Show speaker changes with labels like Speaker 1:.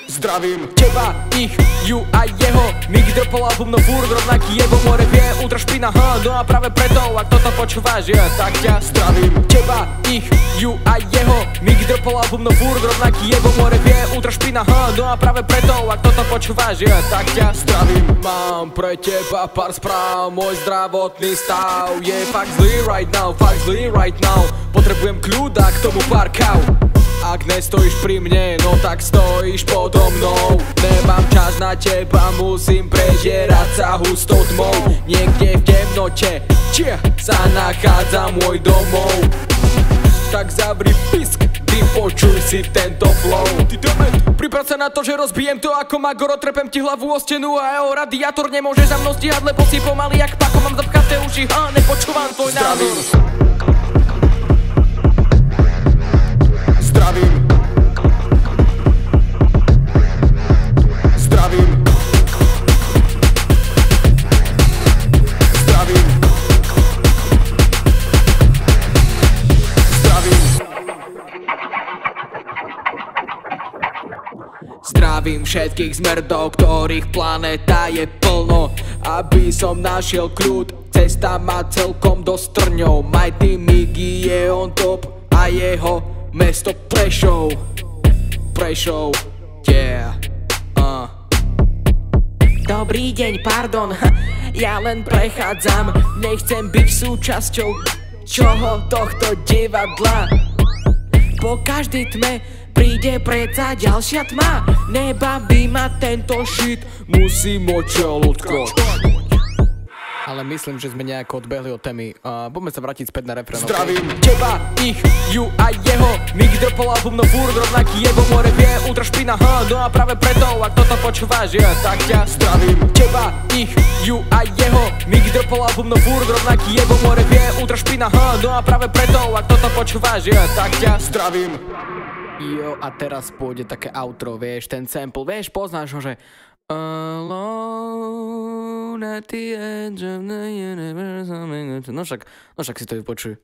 Speaker 1: Zdravím teba, ich, ju a jeho. Mix dropol album, no furt rovnaký je, vo more vie, ultra špina, no a práve preto, ak toto počúvaš, tak ťa zdravím teba, ich, ju a jeho. Mix dropol album, no furt rovnaký je, vo more vie, ultra špina, no a práve preto, ak toto počúvaš, tak ťa zdravím. Mám pre teba pár správ, môj zdravotný stav je fakt zlý right now, fakt zlý right now. Potrebujem kľud a k tomu pár káv. Ak nestojíš pri mne, no tak stojíš podo mnou. Nemám čas na teba, musím prežierať sa hustou tmou. Niekde v temnote, sa nachádza môj domov. Tak zavri pisk, ty počuj si tento flow. Priprav sa na to, že rozbijem to ako Magoro. Trepem ti hlavu o stenu a radiátor nemôže za mnou stíhať, lebo si pomaly jak pako. Mám zapchaté uši, nepočúvam tvoj názor. Zdravím. Zdravím. Zdravím. Zdravím. Zdravím všetkých zmrdov, ktorých planéta je plno. Aby som našiel kľud, cesta má celkom dosť trňov. Mighty Miggy je on top a jeho mesto Prešov. Prešov, yeah. Dobrý deň, pardon, ja len prechádzam. Nechcem byť súčasťou tohto divadla. Po každej tme príde predsa ďalšia tma. Nebaví ma tento shit, musím odtiaľ odkročiť. Ale myslím, že sme nejako odbehli od témy. Poďme sa vrátiť späť na refrén. Zdravím teba, ich, ju a jeho. Mix dropol album, no furt rovnaký je, vo more vie, ultra špina, no a práve preto, ak toto počúvaš, tak ťa zdravím teba, ich, ju a jeho. Mix dropol album, no furt rovnaký je, vo more vie, ultra špina, no a práve preto, ak toto počúvaš, tak ťa zdravím. Jo, a teraz pôjde také outro, vieš, ten sample, vieš, poznáš ho, že Alone at the edge of the universe. No však si to vypočuj.